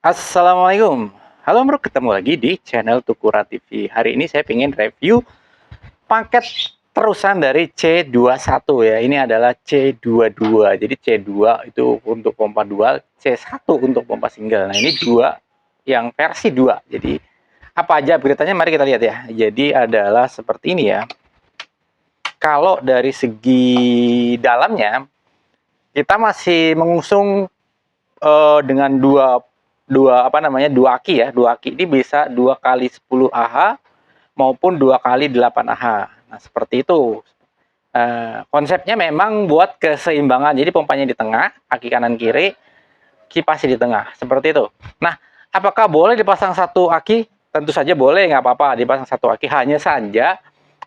Assalamualaikum. Halo bro, ketemu lagi di channel Tukura TV. Hari ini saya ingin review paket terusan dari C21 ya. Ini adalah C22. Jadi C2 itu untuk pompa dual, C1 untuk pompa single. Nah, ini dua yang versi 2. Jadi apa aja beritanya mari kita lihat ya. Jadi adalah seperti ini ya. Kalau dari segi dalamnya kita masih mengusung dengan dua dua apa namanya dua aki ya, dua aki ini bisa 2 kali 10 Ah maupun 2 kali 8 Ah. Nah seperti itu. Konsepnya memang buat keseimbangan, jadi pompanya di tengah, aki kanan kiri, kipasnya di tengah, seperti itu. Nah, apakah boleh dipasang satu aki? Tentu saja boleh, nggak apa-apa dipasang satu aki. Hanya saja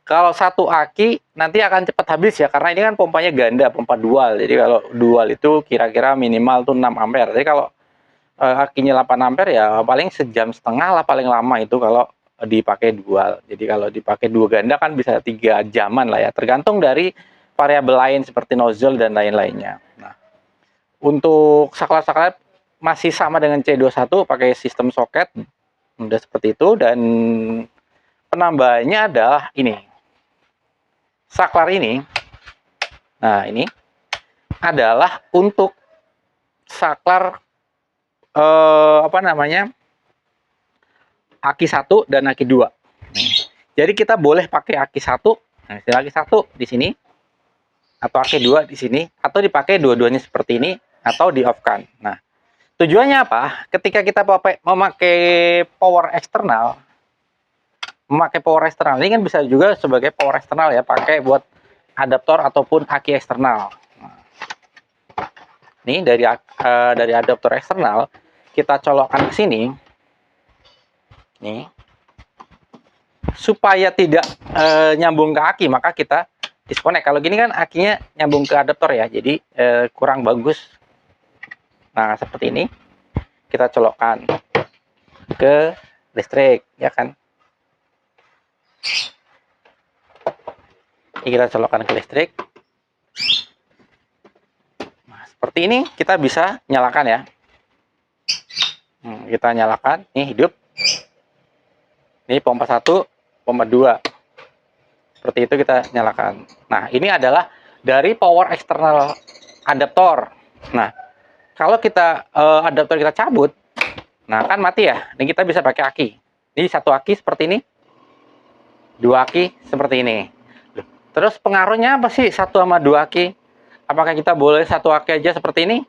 kalau satu aki nanti akan cepat habis ya, karena ini kan pompanya ganda, pompa dual. Jadi kalau dual itu kira-kira minimal tuh 6 ampere. Jadi kalau akinya 8 ampere ya paling sejam setengah lah paling lama itu kalau dipakai dual. Jadi kalau dipakai dua ganda kan bisa 3 jaman lah ya, tergantung dari variabel lain seperti nozzle dan lain-lainnya. Nah, untuk saklar-saklar masih sama dengan C21 pakai sistem soket, udah seperti itu. Dan penambahannya adalah ini, saklar ini. Nah, ini adalah untuk saklar apa namanya, aki 1 dan aki 2. Jadi kita boleh pakai aki 1, nah aki 1 di sini, atau aki 2 di sini, atau dipakai dua-duanya seperti ini, atau di off kan. Nah, tujuannya apa? Ketika kita memakai power eksternal ini kan bisa juga sebagai power eksternal ya, pakai buat adaptor ataupun aki eksternal. Nah, ini dari adaptor eksternal kita colokkan ke sini. Nih, supaya tidak nyambung ke aki, maka kita disconnect. Kalau gini kan akinya nyambung ke adaptor ya, jadi kurang bagus. Nah, seperti ini kita colokkan ke listrik ya kan. Ini kita colokkan ke listrik. Nah, seperti ini kita bisa nyalakan ya. Kita nyalakan, ini hidup. Ini pompa 1, pompa 2. Seperti itu kita nyalakan. Nah, ini adalah dari power eksternal adaptor. Nah, kalau kita adaptor kita cabut, nah kan mati ya. Ini kita bisa pakai aki. Ini satu aki seperti ini, dua aki seperti ini. Terus pengaruhnya apa sih satu sama dua aki? Apakah kita boleh satu aki aja seperti ini?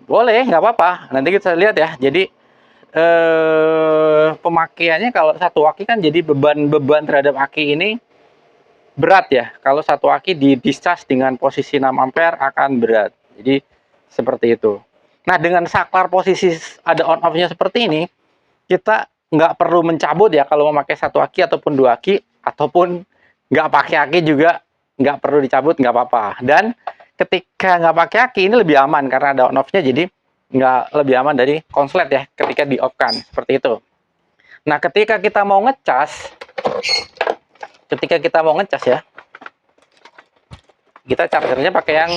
Boleh, nggak apa-apa. Nanti kita lihat ya. Jadi pemakaiannya kalau satu aki kan jadi beban terhadap aki ini berat ya. Kalau satu aki di discharge dengan posisi 6 ampere akan berat. Jadi seperti itu. Nah, dengan saklar posisi ada on off-nya seperti ini, kita nggak perlu mencabut ya kalau memakai satu aki ataupun dua aki, ataupun nggak pakai aki juga nggak perlu dicabut, nggak apa-apa. Dan ketika nggak pakai aki ini lebih aman karena ada on off-nya, jadi nggak lebih aman dari konslet ya ketika di off kan, seperti itu. Nah, ketika kita mau ngecas ya, kita chargernya pakai yang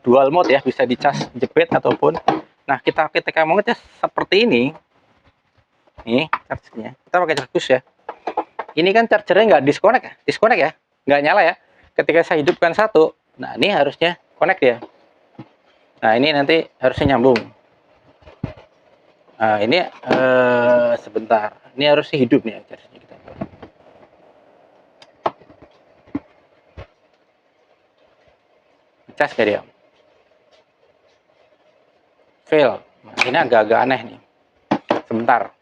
dual mode ya, bisa dicas jepit ataupun. Nah, ketika mau ngecas seperti ini, nih chargernya kita pakai chargus ya. Ini kan chargernya nggak disconnect ya, nggak nyala ya. Ketika saya hidupkan satu, nah ini harusnya connect ya. Nah, ini nanti harusnya nyambung. Nah, ini sebentar, ini harusnya hidup nih chargernya kita. Cas kayak dia. Fail. Nah, ini agak-agak aneh nih. Sebentar.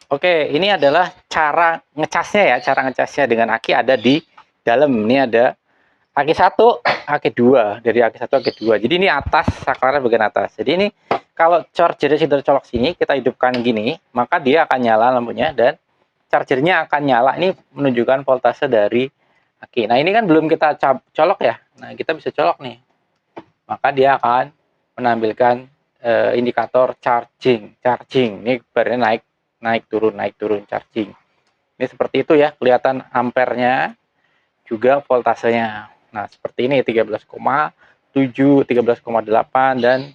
Oke, ini adalah cara ngecasnya ya. Cara ngecasnya dengan aki ada di dalam. Ini ada aki 1, aki 2. Dari aki 1 aki 2. Jadi ini atas, saklarnya bagian atas. Jadi ini kalau chargernya sudah colok sini, kita hidupkan gini, maka dia akan nyala lampunya dan chargernya akan nyala. Ini menunjukkan voltase dari aki. Nah, ini kan belum kita colok ya. Nah, kita bisa colok nih. Maka dia akan menampilkan indikator charging. Ini barnya naik turun charging. Ini seperti itu ya, kelihatan ampernya juga voltasenya. Nah, seperti ini 13,7 13,7, 13,8, dan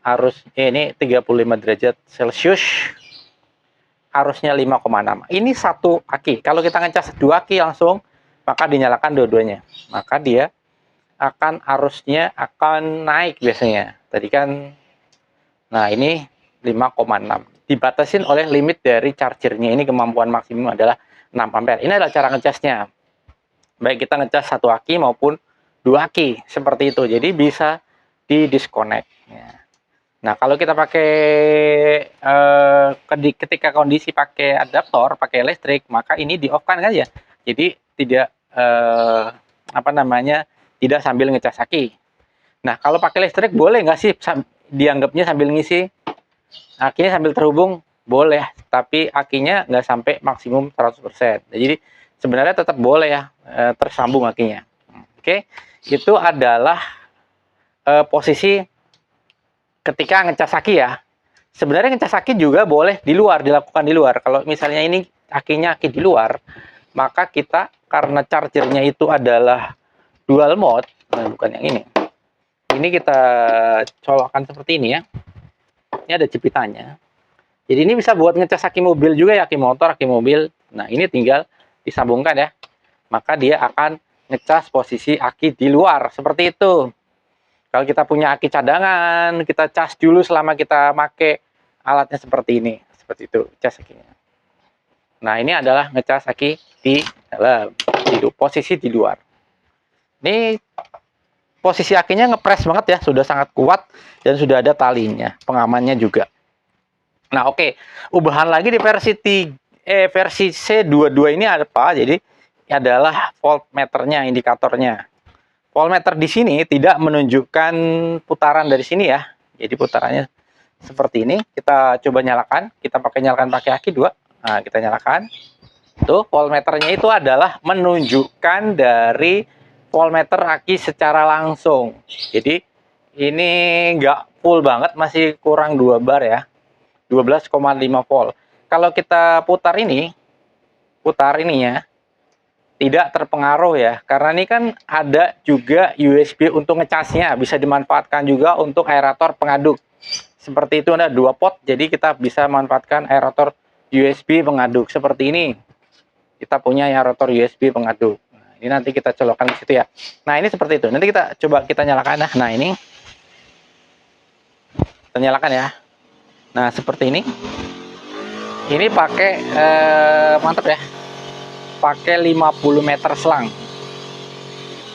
arus ini 35 derajat Celcius, arusnya 5,6. Ini satu aki. Kalau kita ngecas 2 aki langsung, maka dinyalakan dua-duanya. Maka dia akan arusnya akan naik biasanya. Tadi kan, nah ini 5,6. Dibatasin oleh limit dari chargernya. Ini kemampuan maksimum adalah 6 ampere. Ini adalah cara ngecasnya. Baik kita ngecas satu aki maupun 2 aki seperti itu. Jadi bisa di disconnect. Nah kalau kita pakai ketika kondisi pakai adaptor, pakai listrik, maka ini di off kan saja. Jadi tidak tidak sambil ngecas aki. Nah kalau pakai listrik boleh nggak sih dianggapnya sambil ngisi? Akinya sambil terhubung boleh, tapi akinya nggak sampai maksimum 100%. Jadi sebenarnya tetap boleh ya tersambung akinya. Oke, itu adalah posisi ketika ngecas aki ya. Sebenarnya ngecas aki juga boleh di luar, dilakukan di luar. Kalau misalnya ini akinya aki di luar, maka kita karena chargernya itu adalah dual mode, bukan yang ini. Ini kita colokkan seperti ini ya. Ini ada jepitannya. Jadi ini bisa buat ngecas aki mobil juga ya, aki motor, aki mobil. Nah ini tinggal disambungkan ya. Maka dia akan ngecas posisi aki di luar, seperti itu. Kalau kita punya aki cadangan, kita cas dulu selama kita pakai alatnya seperti ini. Seperti itu, cas akinya. Nah ini adalah ngecas aki di dalam, posisi di luar. Ini posisi akinya ngepres banget ya, sudah sangat kuat dan sudah ada talinya, pengamannya juga. Nah oke, ubahan lagi di versi C22 ini ada apa? Jadi adalah voltmeternya, indikatornya. Voltmeter di sini tidak menunjukkan putaran dari sini ya. Jadi putarannya seperti ini. Kita coba nyalakan, kita nyalakan pakai aki 2. Nah, kita nyalakan. Tuh, voltmeternya itu adalah menunjukkan dari voltmeter aki secara langsung. Jadi ini nggak full banget, masih kurang 2 bar ya. 12,5 volt. Kalau kita putar ininya tidak terpengaruh ya, karena ini kan ada juga USB untuk ngecasnya, bisa dimanfaatkan juga untuk aerator pengaduk. Seperti itu ada 2 pot, jadi kita bisa manfaatkan aerator USB pengaduk seperti ini. Kita punya aerator USB pengaduk. Nah, ini nanti kita colokkan di situ ya. Nah ini seperti itu. Nanti kita coba nyalakan. Nah ini kita nyalakan ya. Nah seperti ini. Ini pakai mantap ya. Pakai 50 meter selang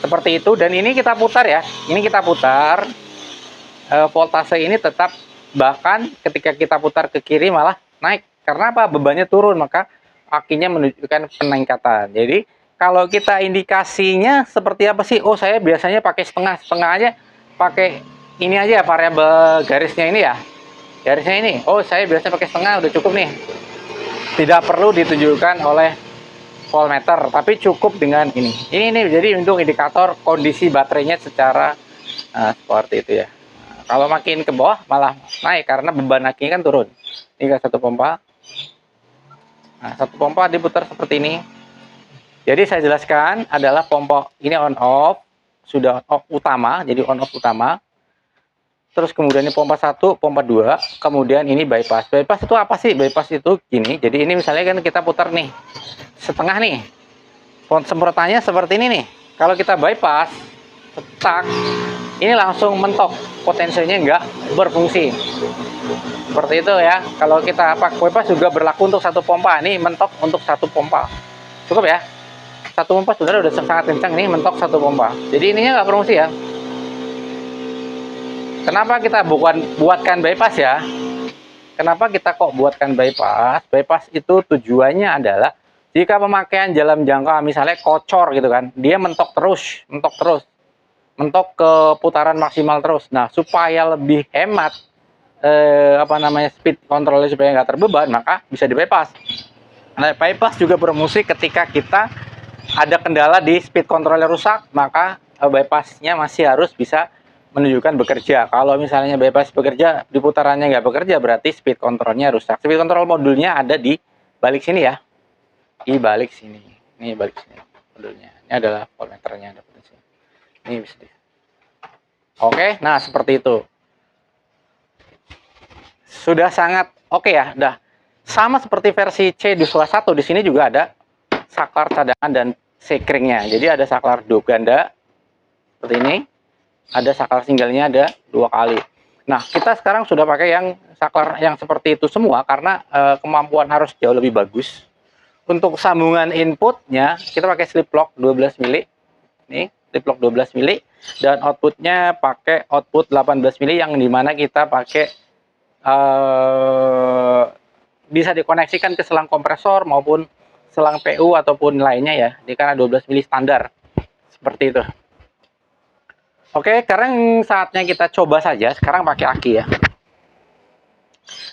seperti itu, dan ini kita putar ya, ini kita putar voltase ini tetap, bahkan ketika kita putar ke kiri malah naik. Karena apa? Bebannya turun, maka akinya menunjukkan peningkatan. Jadi kalau kita indikasinya seperti apa sih? Oh saya biasanya pakai setengah aja, pakai ini aja variabel garisnya ini ya, garisnya ini. Oh saya biasanya pakai setengah udah cukup nih, tidak perlu ditunjukkan oleh voltmeter, tapi cukup dengan ini. Ini jadi untuk indikator kondisi baterainya secara seperti itu ya. Nah, kalau makin ke bawah malah naik karena beban akinya kan turun. Ini kan satu pompa. Nah, satu pompa diputar seperti ini. Jadi saya jelaskan adalah pompa ini on off, sudah off utama, jadi on off utama. Terus kemudian ini pompa 1, pompa 2, kemudian ini bypass. Bypass itu apa sih? Bypass itu gini. Jadi ini misalnya kan kita putar nih setengah nih, semprotannya seperti ini nih. Kalau kita bypass cetak, ini langsung mentok, potensinya nggak berfungsi seperti itu ya. Kalau kita pakai bypass juga berlaku untuk satu pompa. Ini mentok untuk satu pompa, cukup ya. Satu pompa sebenarnya udah sangat kencang, ini mentok satu pompa, jadi ininya nggak berfungsi ya. Kenapa kita buatkan bypass ya? Kenapa kita kok buatkan bypass? Bypass itu tujuannya adalah jika pemakaian jalan jangka misalnya kocor gitu kan, dia mentok mentok ke putaran maksimal terus. Nah supaya lebih hemat speed controlnya supaya nggak terbeban, maka bisa di bypass. Nah bypass juga berfungsi ketika kita ada kendala di speed controlnya rusak, maka bypassnya masih harus bisa menunjukkan bekerja. Kalau misalnya bypass bekerja, di putarannya nggak bekerja, berarti speed controlnya rusak. Speed control modulnya ada di balik sini ya. Di balik sini. Ini balik sini modulnya. Ini adalah voltmeternya, ada potensi. Ini bisa di Oke, nah seperti itu. Sudah sangat oke ya, udah sama seperti versi C221. Di sini juga ada saklar cadangan dan sekringnya. Jadi ada saklar do ganda seperti ini, ada saklar singlenya ada 2 kali. Nah, kita sekarang sudah pakai yang saklar yang seperti itu semua karena kemampuan harus jauh lebih bagus. Untuk sambungan inputnya kita pakai slip lock 12 mili. Nih, slip lock 12 mili dan outputnya pakai output 18 mili yang dimana kita pakai bisa dikoneksikan ke selang kompresor maupun selang PU ataupun lainnya ya. Ini karena 12 mili standar. Seperti itu. Oke, sekarang saatnya kita coba saja. Sekarang pakai aki ya.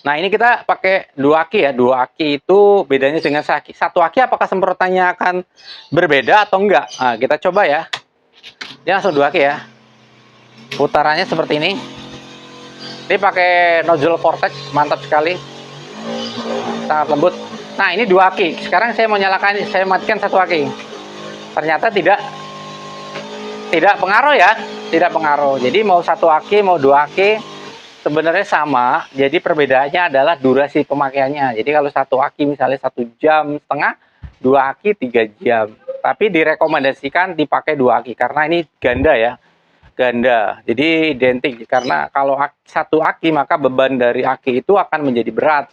Nah, ini kita pakai 2 aki ya. 2 aki itu bedanya dengan satu aki apakah semprotannya akan berbeda atau enggak? Nah, kita coba ya. Ini langsung 2 aki ya. Putarannya seperti ini. Ini pakai nozzle vortex, mantap sekali. Sangat lembut. Nah, ini 2 aki. Sekarang saya mau nyalakan, saya matikan 1 aki. Ternyata tidak pengaruh ya, tidak pengaruh. Jadi mau 1 aki, mau 2 aki sebenarnya sama. Jadi perbedaannya adalah durasi pemakaiannya. Jadi kalau 1 aki misalnya 1,5 jam, 2 aki 3 jam. Tapi direkomendasikan dipakai 2 aki karena ini ganda ya, ganda. Jadi identik karena kalau 1 aki maka beban dari aki itu akan menjadi berat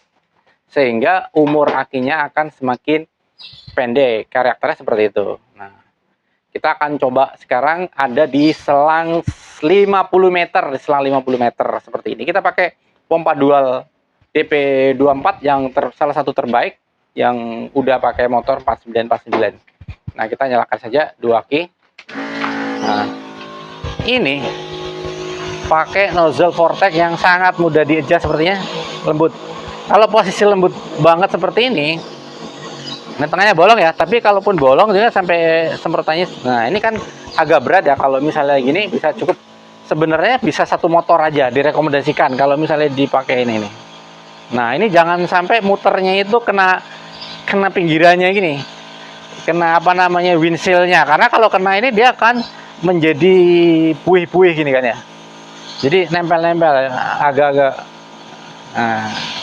sehingga umur akinya akan semakin pendek. Karakternya seperti itu. Nah, kita akan coba sekarang ada di selang 50 meter, di selang 50 meter seperti ini. Kita pakai pompa dual DP24 yang salah satu terbaik yang udah pakai motor 4949. Nah, kita nyalakan saja 2 aki. Nah, ini pakai nozzle vortex yang sangat mudah di-adjust sepertinya, lembut. Kalau posisi lembut banget seperti ini, ini tengahnya bolong ya, tapi kalaupun bolong juga sampai semprotannya. Nah, ini kan agak berat ya kalau misalnya gini bisa cukup. Sebenarnya bisa 1 motor aja direkomendasikan kalau misalnya dipakai ini nih. Nah, ini jangan sampai muternya itu kena pinggirannya gini. Kena apa namanya windshield-nya. Karena kalau kena ini dia akan menjadi puih-puih gini kan ya. Jadi nempel-nempel agak-agak.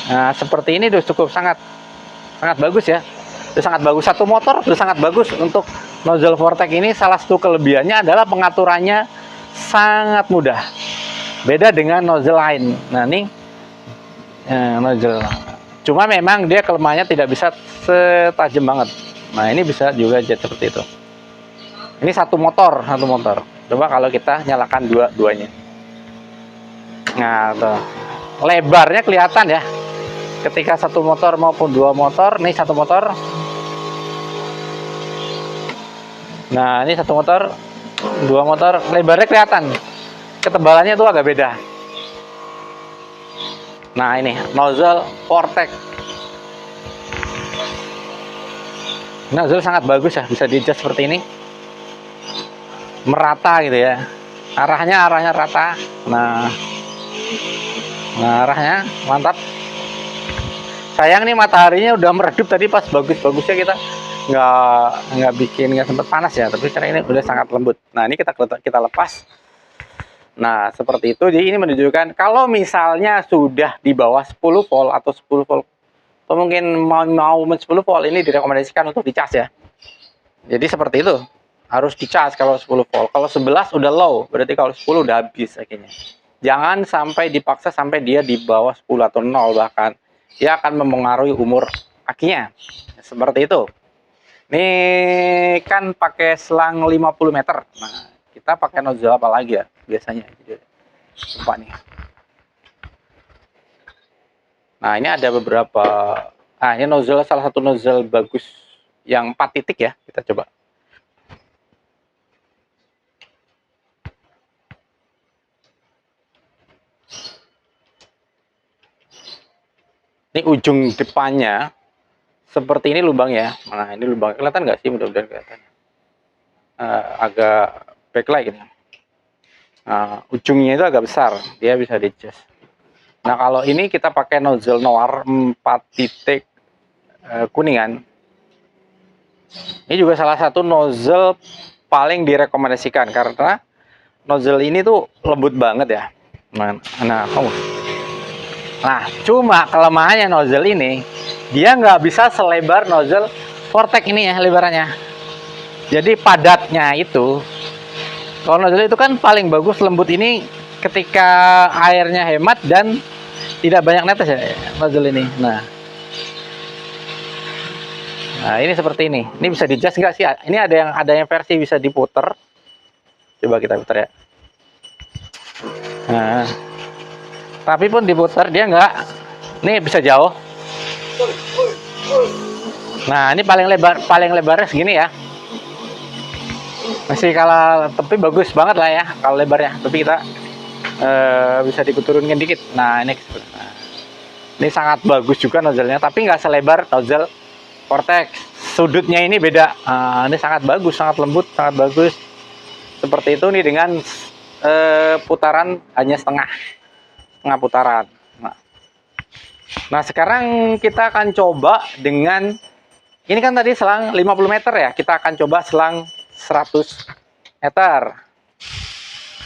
Nah, seperti ini udah cukup sangat bagus ya. Udah sangat bagus, 1 motor udah sangat bagus. Untuk nozzle vortex ini salah satu kelebihannya adalah pengaturannya sangat mudah. Beda dengan nozzle lain. Nah, ini nozzle. Cuma memang dia kelemahannya tidak bisa setajam banget. Nah, ini bisa juga jet seperti itu. Ini 1 motor. Coba kalau kita nyalakan dua-duanya. Nah, tuh. Lebarnya kelihatan ya. Ketika 1 motor maupun 2 motor, nih 1 motor. Nah, ini 1 motor, 2 motor, lebarnya kelihatan. Ketebalannya tuh agak beda. Nah, ini nozzle vortex. Nozzle sangat bagus ya, bisa di-adjust seperti ini. Merata gitu ya. Arahnya rata. Nah, arahnya mantap. Sayang nih mataharinya udah meredup tadi pas bagus-bagusnya kita nggak sempat panas ya, tapi karena ini udah sangat lembut. Nah, ini kita lepas. Nah, seperti itu. Jadi ini menunjukkan kalau misalnya sudah di bawah 10 volt atau 10 volt atau mungkin mau 10 volt, ini direkomendasikan untuk dicas ya. Jadi seperti itu. Harus dicas kalau 10 volt. Kalau 11 udah low, berarti kalau 10 udah habis akhirnya. Jangan sampai dipaksa sampai dia di bawah 10 atau 0 bahkan. Dia akan mempengaruhi umur akinya. Seperti itu. Ini kan pakai selang 50 meter. Nah, kita pakai nozzle apa lagi ya biasanya? Lupa nih. Nah, ini ada beberapa. Nah, ini nozzle, salah satu nozzle bagus yang 4 titik ya. Kita coba. Ini ujung depannya seperti ini lubang ya. Nah, ini lubang, kelihatan nggak sih? Mudah-mudahan kelihatan. Agak backlight gitu. Nah, ujungnya itu agak besar, dia bisa di-adjust. Nah, kalau ini kita pakai nozzle Noir 4 titik kuningan. Ini juga salah satu nozzle paling direkomendasikan karena nozzle ini tuh lembut banget ya. Nah, cuma kelemahannya nozzle ini, dia nggak bisa selebar nozzle Vortex ini ya lebarannya. Jadi padatnya itu, kalau nozzle itu kan paling bagus lembut ini ketika airnya hemat dan tidak banyak netes ya nozzle ini. Nah ini seperti ini. Ini bisa di-adjust nggak sih? Ini ada yang versi bisa diputer. Coba kita putar ya. Nah, tapi pun diputar dia nggak. Ini bisa jauh. Nah ini paling lebarnya segini ya. Masih kalau tapi bagus banget lah ya kalau lebarnya. Tapi kita bisa diturunkan dikit. Nah ini sangat bagus juga nozzle-nya, tapi nggak selebar nozzle Vortex. Sudutnya ini beda. Ini sangat bagus, sangat lembut, sangat bagus. Seperti itu nih dengan putaran hanya setengah putaran. Nah sekarang kita akan coba dengan ini kan tadi selang 50 meter ya. Kita akan coba selang 100 meter.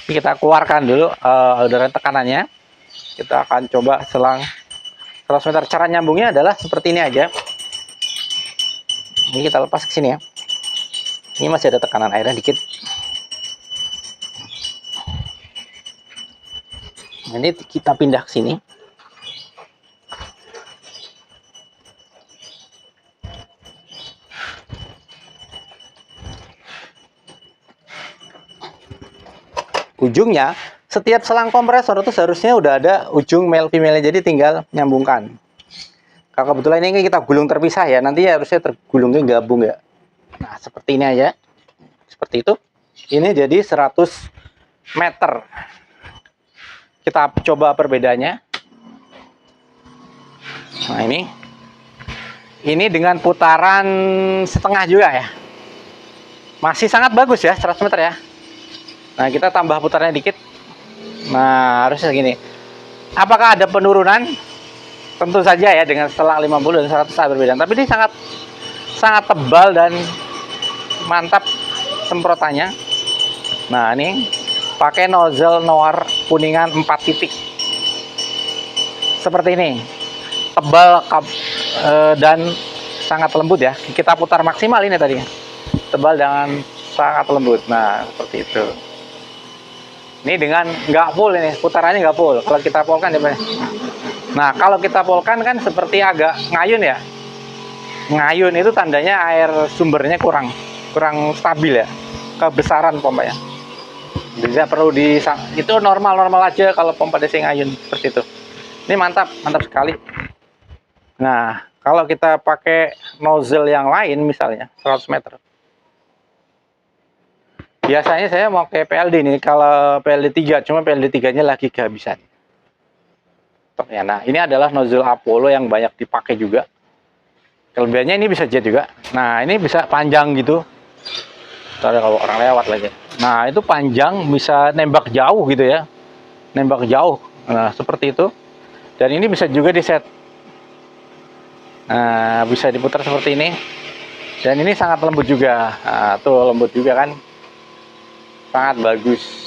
Ini kita keluarkan dulu alderan tekanannya. Kita akan coba selang 100 meter. Cara nyambungnya adalah seperti ini aja. Ini kita lepas ke sini ya. Ini masih ada tekanan airnya dikit. Ini kita pindah ke sini. Ujungnya setiap selang kompresor itu seharusnya udah ada ujung male female, jadi tinggal nyambungkan. Kalau kebetulan ini kita gulung terpisah ya, nanti harusnya tergulungnya gabung ya. Nah seperti ini aja, seperti itu. Ini jadi 100 meter. Kita coba perbedaannya. Nah ini dengan putaran setengah juga ya, masih sangat bagus ya 100 meter ya. Nah kita tambah putarnya dikit. Nah harusnya segini. Apakah ada penurunan? Tentu saja ya, dengan selang 50 dan 100 ada perbedaan. Tapi ini sangat tebal dan mantap semprotannya. Nah ini pakai nozzle Noir kuningan 4 titik. Seperti ini. Tebal dan sangat lembut ya. Kita putar maksimal ini tadi. Tebal dan sangat lembut. Nah seperti itu. Ini dengan nggak full, ini putarannya nggak full. Kalau kita polkan ya. Nah kalau kita polkan kan seperti agak ngayun ya. Ngayun itu tandanya air sumbernya kurang stabil ya, kebesaran pompanya. Tidak perlu itu normal aja kalau pompa DC ngayun seperti itu. Ini mantap sekali. Nah kalau kita pakai nozzle yang lain misalnya 100 meter. Biasanya saya mau ke PLD nih, kalau PLD 3, cuma PLD 3-nya lagi kehabisan. Ya, nah, ini adalah nozzle Apollo yang banyak dipakai juga. Kelebihannya ini bisa jet juga. Nah, ini bisa panjang gitu. Ntar kalau orang lewat lagi. Nah, itu panjang, bisa nembak jauh gitu ya. Nembak jauh. Nah, seperti itu. Dan ini bisa juga di-set. Nah, bisa diputar seperti ini. Dan ini sangat lembut juga. Nah, tuh lembut juga kan. Sangat bagus.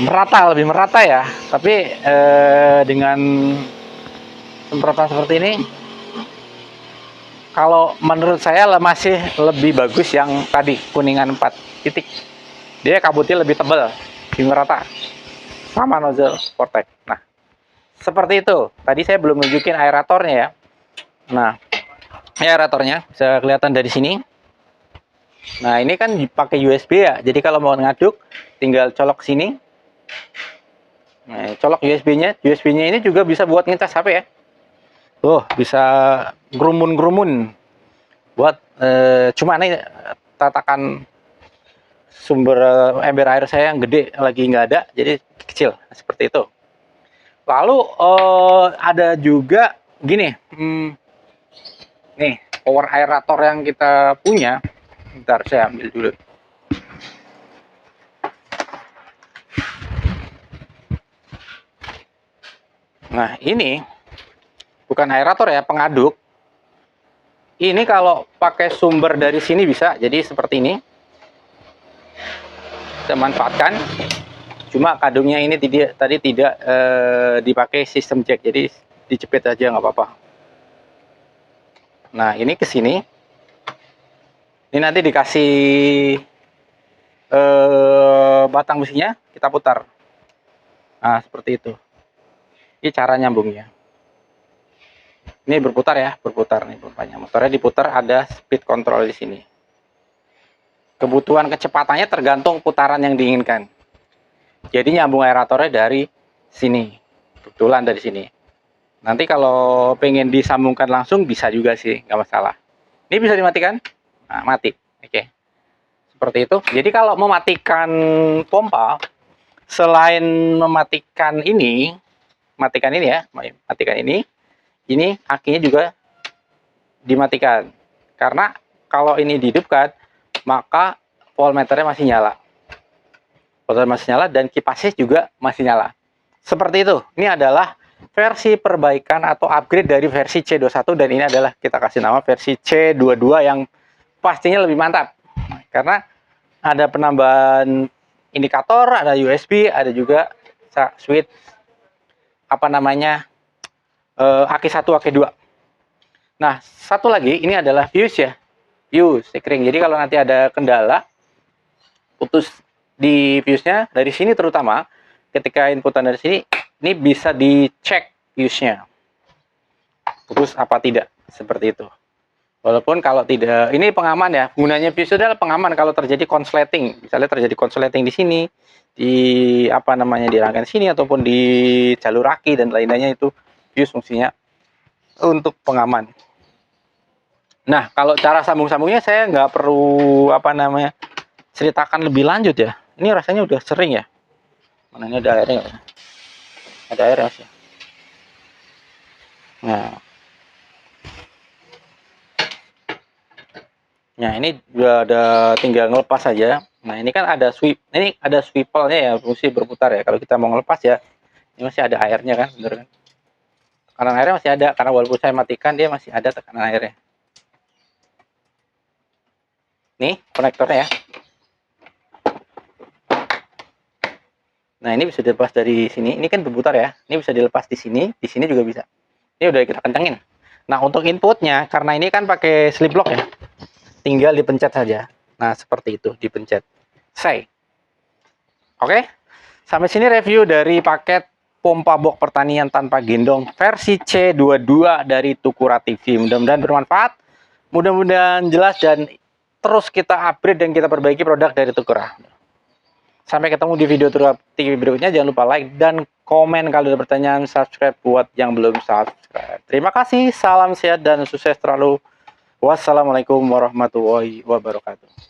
Lebih merata ya. Tapi dengan semprotan seperti ini, kalau menurut saya masih lebih bagus yang tadi kuningan 4 titik. Dia kabutnya lebih tebal, lebih merata, sama nozzle Vortex. Nah seperti itu. Tadi saya belum nunjukin aeratornya ya. Nah aeratornya bisa kelihatan dari sini. Nah ini kan dipakai USB ya, jadi kalau mau ngaduk tinggal colok sini. Nah, colok USB-nya ini juga bisa buat ngecas HP ya. Bisa gerumun buat cuma ini tatakan sumber ember air saya yang gede lagi nggak ada, jadi kecil seperti itu. Lalu ada juga gini, nih power aerator yang kita punya. Bentar saya ambil dulu. Nah ini bukan aerator ya, pengaduk. Ini kalau pakai sumber dari sini bisa, jadi seperti ini. Kita manfaatkan. Cuma kadungnya ini tadi tidak dipakai sistem jack, jadi dijepit aja nggak apa-apa. Nah, ini ke sini. Ini nanti dikasih batang besinya, kita putar. Nah, seperti itu. Ini cara nyambungnya. Ini berputar ya, berputar nih rupanya. Motornya diputar, ada speed control di sini. Kebutuhan kecepatannya tergantung putaran yang diinginkan. Jadi nyambung aeratornya dari sini. Kebetulan dari sini. Nanti kalau pengen disambungkan langsung bisa juga sih, nggak masalah. Ini bisa dimatikan? Nah, mati. Oke. Seperti itu. Jadi kalau mematikan pompa, selain mematikan ini, matikan ini ya, matikan ini akinya juga dimatikan. Karena kalau ini dihidupkan, maka voltmeternya masih nyala. Voltmeter masih nyala dan kipasnya juga masih nyala. Seperti itu. Ini adalah versi perbaikan atau upgrade dari versi C21 dan ini adalah kita kasih nama versi C22 yang pastinya lebih mantap. Karena ada penambahan indikator, ada USB, ada juga switch apa namanya aki 1, aki 2. Nah, satu lagi ini adalah fuse ya. Fuse sekring. Jadi kalau nanti ada kendala putus di fuse-nya dari sini terutama ketika inputan dari sini ini bisa dicek fuse-nya. Putus apa tidak seperti itu. Walaupun kalau tidak, ini pengaman ya. Gunanya fuse adalah pengaman kalau terjadi konsleting. Misalnya terjadi konsleting di sini, di apa namanya di rangkaian sini ataupun di jalur aki dan lain-lainnya, itu fuse fungsinya untuk pengaman. Nah, kalau cara sambung-sambungnya saya nggak perlu apa namanya ceritakan lebih lanjut ya. Ini rasanya udah sering ya. Mana ini ada airnya nggak? Ada air ya. Nah, ini udah ada tinggal ngelepas saja. Nah, ini kan ada ini ada swivelnya ya, fungsi berputar ya. Kalau kita mau ngelepas ya, ini masih ada airnya kan, bener kan? Tekanan airnya masih ada, karena walaupun saya matikan dia masih ada tekanan airnya. Nih konektornya ya. Nah, ini bisa dilepas dari sini. Ini kan berputar ya. Ini bisa dilepas di sini juga bisa. Ini udah kita kencengin. Nah, untuk inputnya, karena ini kan pakai slip lock ya, tinggal dipencet saja. Nah, seperti itu, dipencet. Say. Oke, sampai sini review dari paket pompa box pertanian tanpa gendong versi C22 dari Tukura TV. Mudah-mudahan bermanfaat, mudah-mudahan jelas, dan terus kita upgrade dan kita perbaiki produk dari Tukura. Sampai ketemu di video Tukura TV berikutnya. Jangan lupa like dan komen kalau ada pertanyaan, subscribe buat yang belum subscribe. Terima kasih, salam sehat dan sukses terlalu. Wassalamualaikum warahmatullahi wabarakatuh.